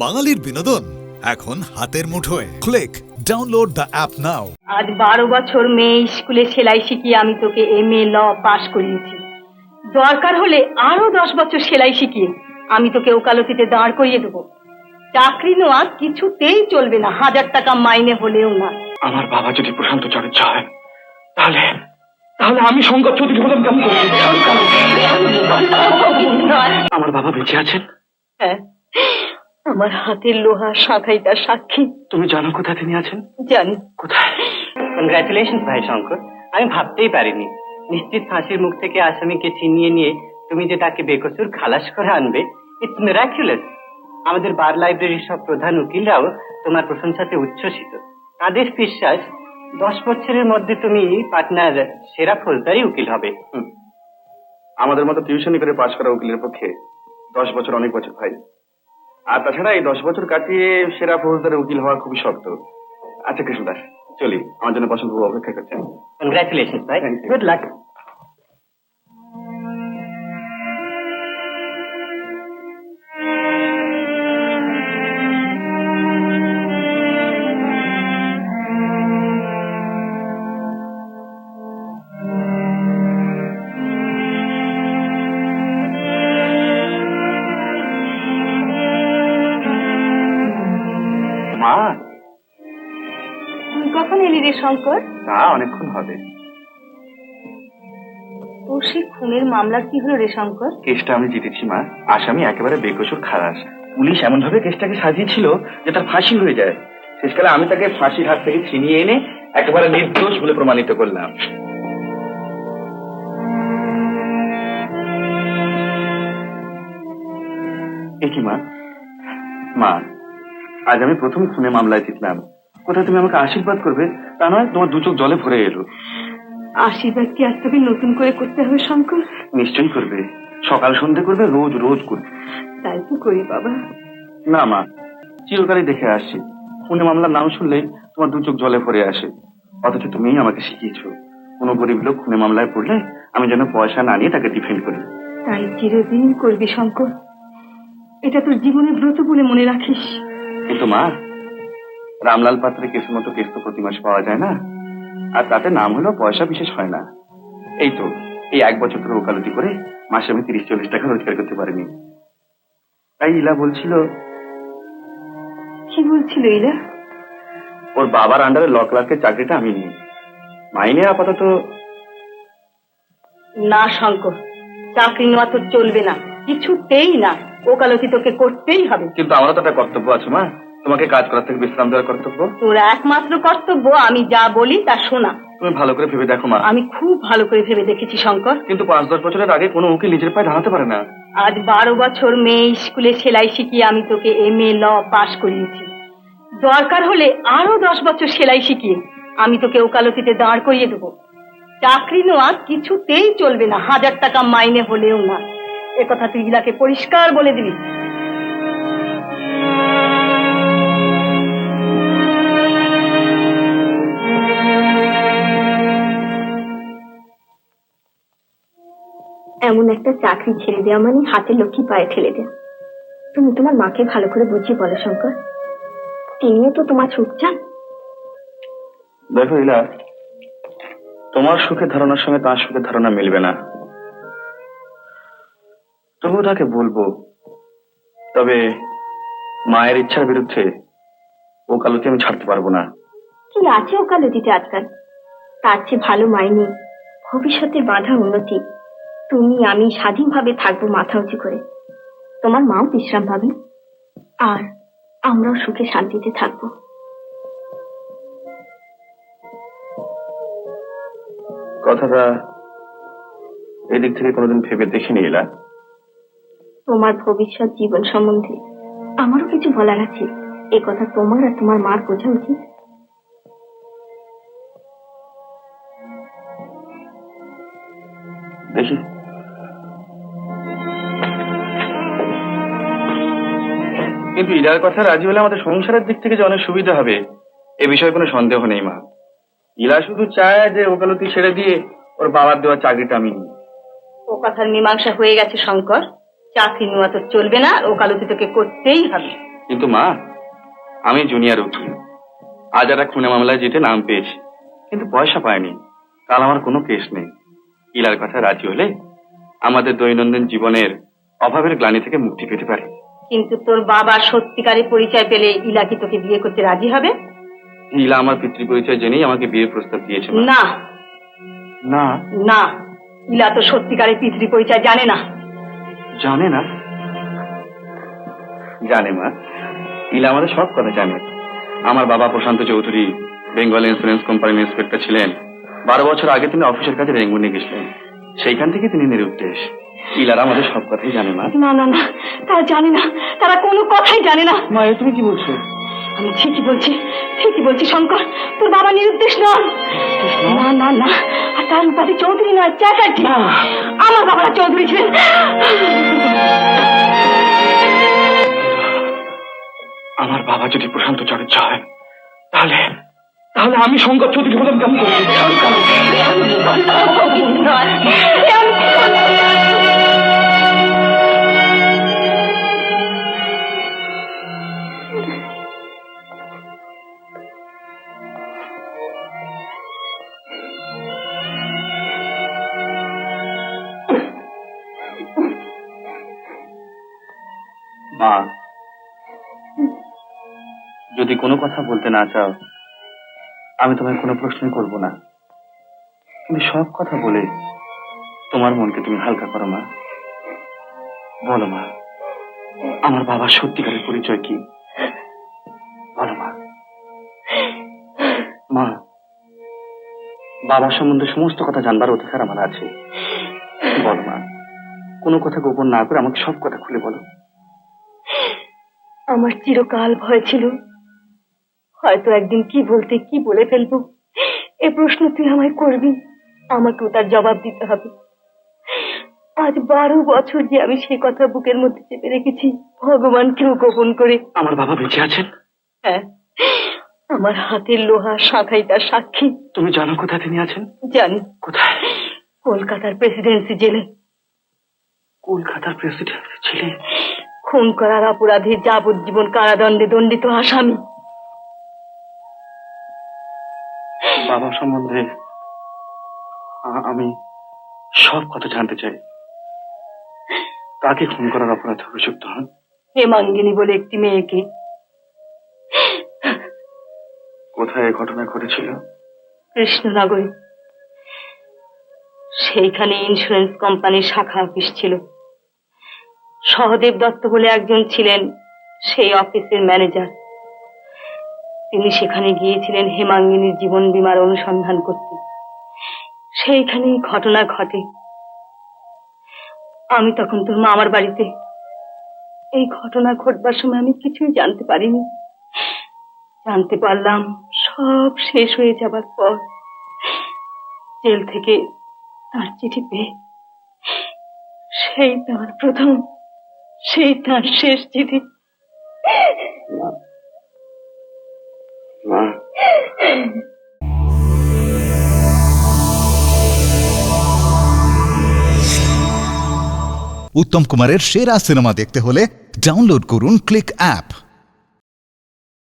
বাঙালির বিনোদন এখন হাতের মুঠোয়। ক্লিক ডাউনলোড দ্য অ্যাপ নাও। আজ 12 বছর মেয়ে স্কুলে সেলাই শিখিয়ে আমি তোকে MA ল পাশ করিয়েছি। দরকার হলে আরো 10 বছর সেলাই শিখিয়ে আমি তোকে ওকালতিতে দাঁড় করিয়ে দেবো। চাকরি নেওয়া কিছুতেই চলবে না, 1000 টাকা মাইনে হলেও না। আমার বাবা যদি প্রশান্ত চট্টোপাধ্যায় হয় তাহলে তাহলে আমি শঙ্কর চৌধুরী হলাম কেমন করে? আমার বাবা বেঁচে আছেন? হ্যাঁ, আমার হাতের লোহা শাখাই তার সাক্ষী। তুমি জানো কোথায় তিনি আছেন? জানি। কোথায়? কনগ্রাচুলেশন ভাই শঙ্কর, আমি ভাবতেই পারিনি নিশ্চিত ফাঁসির মুখ থেকে আসামিকে ছিনিয়ে নিয়ে তুমি যে তাকে বেকসুর খালাস করে আনবে। It's miraculous. আমাদের বার লাইব্রেরির সব প্রধান উকিলরাও তোমার প্রশংসাতে উচ্ছ্বসিত। তাদের বিশ্বাস 10 বছরের মধ্যে তুমি পাটনার সেরা ফৌজদারি উকিল হবে। আমাদের মতো টিউশনি করে পাশ করা উকিলের পক্ষে 10 বছর অনেক বছর ভাই। আর তাছাড়া এই 10 বছর কাটিয়ে সেরা ফৌজদারি উকিল হওয়া খুবই শক্ত। আচ্ছা কৃষ্ণদাস, চলি, আমার জন্য পছন্দ অপেক্ষা করছেন। কনগ্রাচুলেশন ভাই, Thank you. Good luck. মা, তুই কখন এলি রে শঙ্কর? তা অনেকক্ষণ হবে। তোর সেই খুনের মামলার কি হলো রে শঙ্কর? কেসটা আমি জিতেছি মা। আসামি একেবারে বেকসুর খালাস। পুলিশ এমন ভাবে কেসটাকে সাজিয়েছিল যে তার ফাঁসি হয়ে যায়। শেষকালে আমি তাকে ফাঁসির হাত থেকে ছিনিয়ে এনে একেবারে নির্দোষ বলে প্রমাণিত করলাম। এ কি মা? মা, আজ আমি প্রথম খুনে মামলায় জিতলাম। কোথায় তুমি আমাকে আশীর্বাদ করবে তা নয়, তোমার দু চোখ জলে ভরে এলো। আশীর্বাদ কি আজ তোকে নতুন করে করতে হবে শঙ্কর? নিশ্চয়ই করবে, সকাল সন্ধে করবে, রোজ রোজ করবে। তাই তো করি বাবা। না মা, চিরকালই দেখে আসছি খুনে মামলার নাম শুনলেই তোমার দু চোখ জলে ভরে আসে। অথচ তুমিই আমাকে শিখিয়েছো কোনো গরিব লোক খুনে মামলায় পড়লে আমি যেন পয়সা না নিয়ে তাকে ডিফেন্ড করি। তাই চিরদিন করবি শঙ্কর, এটা তোর জীবনের ব্রত বলে মনে রাখিস। কিন্তু মা, রামলাল পাত্রের কেসের মতো কেস তো প্রতি মাসে পাওয়া যায় না। আর তাতে নাম হলেও পয়সা বিশেষ হয় না। এই তো এই 1 বছর ধরে ওকালতি করে মাসে আমি 30-40 টাকা রোজগার করতে পারিনি। তাই ইলা বলছিল। কি বলছিল ইলা? ওর বাবার আন্ডারে ল ক্লার্কের চাকরিটা আমি নিই। মাইনে আপাতত। না শঙ্কর, চাকরি নেওয়া তোর চলবে না, কিছুতেই না। ওকালতি তোকে করতেই হবে। কিন্তু আমারও তো একটা কর্তব্য আছে মা, তোমাকে কাজ করার থেকে বিশ্রাম দেওয়ার কর্তব্য। তোর একমাত্র কর্তব্য আমি যা বলি তা শোনা। তুমি ভালো করে ভেবে দেখো মা। আমি খুব ভালো করে ভেবে দেখেছি শঙ্কর। কিন্তু 5-10 বছরের আগে কোনো উকিল নিজের পায়ে দাঁড়াতে পারে না। আজ 12 বছর মেয়ে স্কুলে সেলাই শিখিয়ে আমি তোকে MA ল পাশ করিয়েছি। দরকার হলে আরো 10 বছর সেলাই শিখিয়ে আমি তোকে ওকালতিতে দাঁড় করিয়ে দেবো। চাকরি নেওয়া কিছুতেই চলবে না, 1000 টাকা মাইনে হলেও না। একথা তুই ইলাকে পরিষ্কার বলে দিবি। এমন একটা চাকরি ছেড়ে দেওয়া মানে হাতের লক্ষ্মী পায়ে ঠেলে দেওয়া। তুমি তোমার মাকে ভালো করে বুঝিয়ে বলো শঙ্কর, তিনিও তো তোমার সুখ চান। দেখো ইলা, তোমার সুখের ধারণার সঙ্গে তার সুখের ধারণা মিলবে না। তবুও তাকে বলবো, তবে মায়ের ইচ্ছার বিরুদ্ধে ওকালতি আমি ছাড়তে পারবো না। কি আছে ওকালতিতে আজকাল? তার চেয়ে ভালো মাইনে, ভবিষ্যতের বাঁধা উন্নতি। তুমি আমি স্বাধীনভাবে থাকবো মাথা উঁচু করে। তোমার মাও বিশ্রাম পাবে, আর আমরাও সুখে শান্তিতে থাকবো। কথাটা এদিক থেকে কোনোদিন ভেবে দেখিনি ইলা। তোমার ভবিষ্যৎ জীবন সম্বন্ধে আমারও কিছু বলার আছে। এ কথা তোমার আর তোমার মার বোঝা উচিত। দেখি, কিন্তু ইলার কথা রাজি হলে আমাদের সংসারের দিক থেকে যে অনেক সুবিধা হবে এ বিষয়ে কোনো সন্দেহ নেই মা। ইলা শুধু চায় যে ওকালতি ছেড়ে দিয়ে ওর বাবার দেওয়া চাকরিটা আমি নিই। ও কথার মীমাংসা হয়ে গেছে শঙ্কর। চাকরি নেওয়া তোর চলবে না, ওকালতি তোকে করতেই হবে। কিন্তু মা, আমি জুনিয়র উকিল, আজ একটা খুনে মামলায় জিতে নাম পেয়েছি, কিন্তু পয়সা পাইনি। কাল আমার কোনো কেস নেই। ইলার কথা রাজি হলে আমাদের দৈনন্দিন জীবনের অভাবের গ্লানি থেকে মুক্তি পেতে পারি। কিন্তু তোর বাবা সত্যিকারের পরিচয় পেলে ইলা কি তোকে বিয়ে করতে রাজি হবে? ইলা আমার পিতৃ পরিচয় জেনেই আমাকে বিয়ের প্রস্তাব দিয়েছে। মা। না না না, ইলা তো সত্যিকারের পিতৃ পরিচয় জানে না। জানে না? জানে মা, ইলা আমাদের সব কথা জানে। আমার বাবা প্রশান্ত চৌধুরী বেঙ্গল ইন্স্যুরেন্স কোম্পানির ইন্সপেক্টর ছিলেন। 12 বছর আগে তিনি অফিসের কাজে রেঙ্গুনে গেছিলেন, সেইখান থেকে তিনি নিরুদ্দেশ। ইলারা আমাদের সব কথাই জানে মা। না না না, তারা জানে না, তারা কোনো কথাই জানে না। মা, এ তুমি কি বলছো? আমি ঠিকই বলছি শঙ্কর, তোর বাবা নিরুদ্দেশ নন। না না না, আর তার উপাধি চৌধুরী নয়, চ্যাটার্জি। আমার বাবারা চৌধুরী ছিলেন। আমার বাবা যদি প্রশান্ত চ্যাটার্জি হয়, তাহলে তাহলে আমি শঙ্কর চৌধুরী হলাম কেমন করে? মা, যদি কোনো কথা বলতে না চাও, আমি তোমায় কোনো প্রশ্নই করব না। তুমি সব কথা বলে তোমার মনকে তুমি হালকা করো মা। বলো মা, আমার বাবার সত্যিকারের পরিচয় কি? বলো মা। মা, বাবার সম্বন্ধে সমস্ত কথা জানবার অধিকার আমার আছে। বলো মা, কোনো কথা গোপন না করে আমাকে সব কথা খুলে বলো। আমার চিরকাল ভয় ছিল, হয়তো একদিন কি বলতে কি বলে ফেলবো। এ প্রশ্ন তুই আমায় করবি, আমাকেও তার জবাব দিতে হবে। আজ 12 বছর যে আমি সেই কথা বুকের মধ্যে চেপে রেখেছি, ভগবানকেও গোপন করে। আমার বাবা বেঁচে আছেন? হ্যাঁ, আমার হাতের লোহা শাখাই তার সাক্ষী। তুমি জানো কোথায় তিনি আছেন? জানি। কোথায়? কলকাতার প্রেসিডেন্সি জেলে। কলকাতার প্রেসিডেন্সি ছিলেন? খুন করার অপরাধে যাবজ্জীবন কারাদণ্ডে দণ্ডিত আসামি। বাবা সম্বন্ধে আমি সব কথা জানতে চাই। কাকে খুন করার অপরাধে অভিযুক্ত হন? হেমাঙ্গিনী বলে একটি মেয়েকে। কোথায় ঘটনা ঘটেছিল? কৃষ্ণনগরে। সেইখানে ইন্স্যুরেন্স কোম্পানির শাখা অফিস ছিল। সহদেব দত্ত বলে একজন ছিলেন সেই অফিসের ম্যানেজার। তিনি সেখানে গিয়েছিলেন হেমাঙ্গিনীর জীবন বীমার অনুসন্ধান করতে। সেইখানেই ঘটনা ঘটে। আমি তখন তোর মামার বাড়িতে। এই ঘটনা ঘটবার সময় আমি কিছুই জানতে পারিনি। জানতে পারলাম সব শেষ হয়ে যাবার পর, জেল থেকে তার চিঠি পেয়ে। সেই তার প্রথম, সেই তার শেষ চিঠি। মা, উত্তম কুমারের সেরা সিনেমা দেখতে হলে ডাউনলোড করুন ক্লিক অ্যাপ।